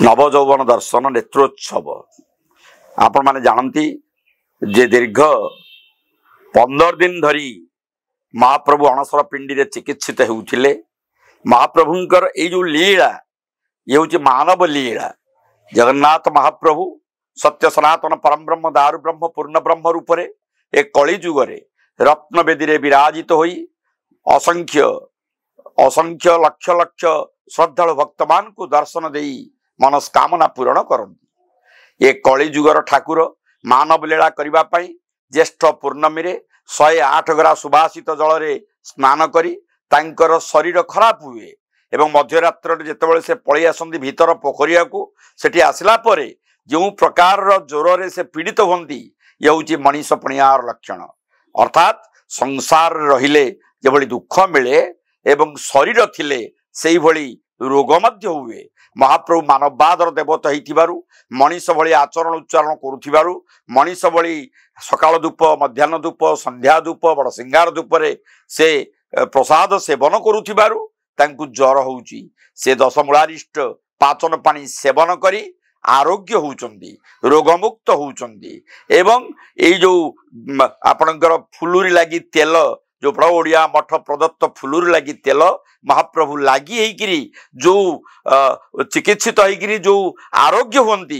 नवजौवन दर्शन नेत्रोत्सव आपण माने जानती जे दीर्घ 15 दिन धरी महाप्रभु अणसर पिंडी रे चिकित्सित होउथिले। महाप्रभुंकर ए जो लीला ये हूँ मानव लीला। जगन्नाथ महाप्रभु सत्य सनातन परम ब्रह्म दारु ब्रह्म पूर्ण ब्रह्म रूप रे एक कली जुगरे रत्न बेदी रे विराजित होई असंख्य असंख्य लक्ष लक्ष श्रद्धालु भक्त मान को दर्शन देई मनस्कामना पूरण करती। ये कली जुगर ठाकुर मानव लीला करबा पई ज्येष्ठ पूर्णमी रे 108 गरा सुभाषित जल रे स्नान करी तांकर शरीर खराब हुए एवं मध्यरात्र जेतेबेले से पळी आसंती भीतर पोखरिया को सेठी आसला परे जो प्रकार ज्वर रे से पीड़ित होंती ये हूँ मनीष पणियार लक्षण। अर्थात संसार रहिले जेभली दुख मिले एवं शरीर थिले सेही भली रोग मध्य हुए। महाप्रभु मानववादर देवता होइथिबारु मनीष भली आचरण उच्चारण करुथिबारु मनीष भली सकाल धूप मध्याह्न धूप संध्या धूप बड़ सिंगार धूप रे से प्रसाद सेवन करुथिबारु तांकु ज्वर होउची। से दशमूलारिष्ट पाचन पानी सेवन करी आरोग्य होउचंदी रोगमुक्त होउचंदी। एवं ए जो आपणकर फुलुरी लागी तेल जो प्रभु ओडिया मठ प्रदत्त फुलुरी लागी तेल महाप्रभु लागी हेकिरी जो चिकित्सित हेकिरी जो आरोग्य होंती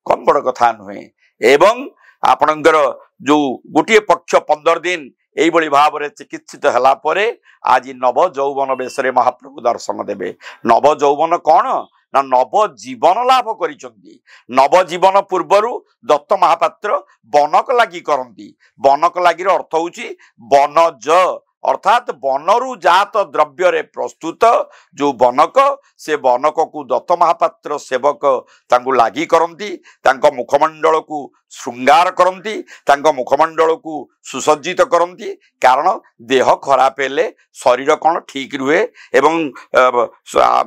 कम बड़ कथा नुहे। एवं आपणकर जो गोटे पक्ष 15 दिन एई बड़ी भाव रे चिकित्सित हला परे आज नव जौवन बेसरे महाप्रभु दर्शन देबे। नव जौवन कौन ना नव जीवन लाभ करिसंती। नव जीवन पूर्वरु दत्त महापात्र बनक लागी करंती। बनक लागी रो अर्थ होउची बनज अर्थात बनरु जात द्रव्य रे प्रस्तुत जो बनक से बनक को दत्त महापात्र सेवक तांगु लागी करंती। तांको मुखमंडल को श्रृंगार करंती तांको मुखमंडल को सुसज्जित करंती। कारण देह खराब हेले शरीर कौन ठीक रुहे एवं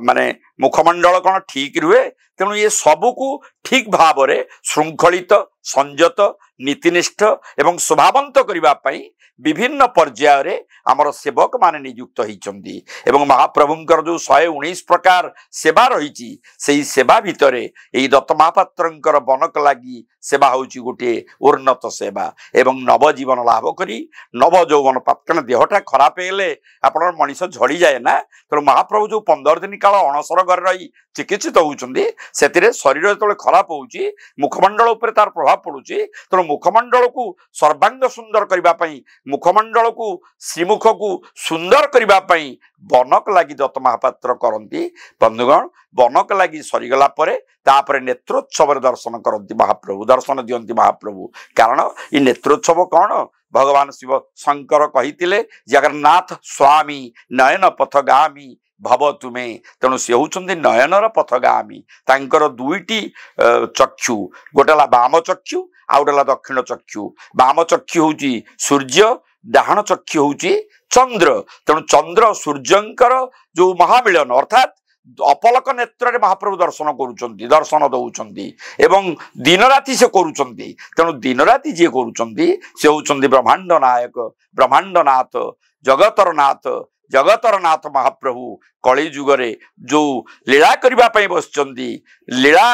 माने मुखमंडल कौन ठीक रुहे। तेणु ये सबू को ठीक भाव रे श्रृंखलित संयत नीतिनिष्ठ एवं स्वभावंत करबा पई विभिन्न पर्याय रे आमर सेवक माने नियुक्त होइचंदी। एवं महाप्रभुंकर जो 119 प्रकार सेवा रही सेही सेवा भितरे एई दत्त महापात्रंकर बनक लागी सेवा होउची गोटे उन्नत सेवा। एवं नव जीवन लाभ करी नव जौवन प्राप्त देहटा खराब हेले आपण मनीष झड़ी जाए ना। तो महाप्रभु जो 15 दिन काल अणसर घर रही चिकित्सित होउचंदी सेतिरे शरीर जेतले खराब होउची मुखमंडल उपर तार प्रभाव पड़ुची। तो मुखमंडल को सर्वांग सुंदर करबा पई मुखमंडल को श्रीमुख को सुंदर करबा पई बनक लागी दत्त महापात्र करंती। बंधुगण बनक लागी सरीगला परे तापरे नेत्रोत्सव दर्शन करंती महाप्रभु दर्शन दियंती महाप्रभु। कारण ये नेत्रोत्सव कौन भगवान शिव शंकर कहितिले जगन्नाथ स्वामी नयन पथगामी भव तुमे। तेणु से होउचंदी नयनर पथगामी। तांकर दुईटी चक्षु गोटेला वाम चक्षु आउटेला दक्षिण चक्षु। वाम चक्षु होउची सूर्य डाहण चक्षु होउची चंद्र। तेणु चंद्र सूर्यंकर जो महामिलन अर्थात अपलक नेत्र रे महाप्रभु दर्शन करूचंती दर्शन दउचंती एवं दिन राति से करूचंती। तेणु दिन राति जे करूचंती से होउचंती ब्रह्मांड नायक ब्रह्मांड नाथ जगतर नाथ जगतर नाथ महाप्रभु कली जुगरे जो लीला करबा पई बसचंती लीला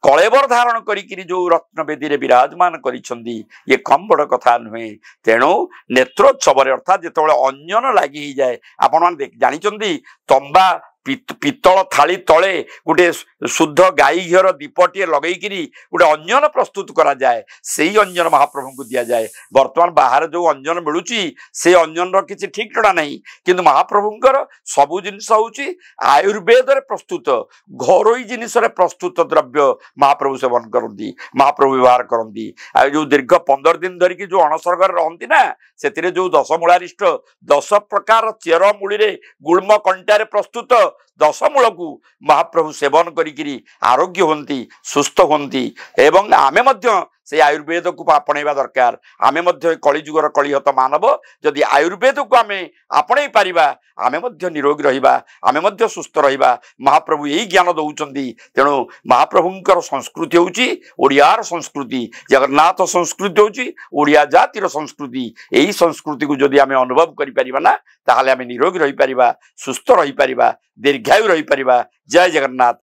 कलेबर धारण करी जो रत्न बेदी रे विराजमान करिसंती ये कम बड़ कथा नुहे। तेणु नेत्रोत्सव अर्थात जेतेबेले अंजन लागी जाए आपण जानिचंती तंबा पितल थाली तले गोटे शुद्ध गाई घीर दीपटे लगेकरी गोटे अंजन प्रस्तुत करा जाए से अंजन महाप्रभु को दिया जाए। वर्तमान बाहर जो अंजन मिलूची से अंजन किसी ठीक ठड़ा नहीं किंतु महाप्रभुंकर सबु जिनिस होउची आयुर्वेद रे प्रस्तुत घरोई जिनिस रे प्रस्तुत द्रव्य महाप्रभु सेवन करती महाप्रभु व्यवहार करती। आ जो दीर्घ 15 दिन धरिकी जो अणसरगर रहती ना से जो दशमूलारिष्ट 10 प्रकार चेर मूली रे गुल्म कंटारे प्रस्तुत 10 मूल को महाप्रभु सेवन करी आरोग्य होंती सुस्थ होंती। एवं आमे मध्य से आयुर्वेद को आपणेबा दरकार। आमे मध्य कलिजुगर कलिहत मानव जदि आयुर्वेद को आमे आपणे पारिबा आमे मध्य निरोगी रहिबा आमे मध्य सुस्थ रहिबा। महाप्रभु यही ज्ञान दउचंदी। तेणु महाप्रभुंकर संस्कृति होउची ओडियार संस्कृति जगन्नाथ संस्कृति होउची ओडिया जातिर संस्कृति। यही संस्कृति को जदि आमे अनुभव करि परिबा ना ताहाले आमे निरोगी रहि परिबा सुस्थ रहि परिबा दीर्घायु रहि परिबा। जय जगन्नाथ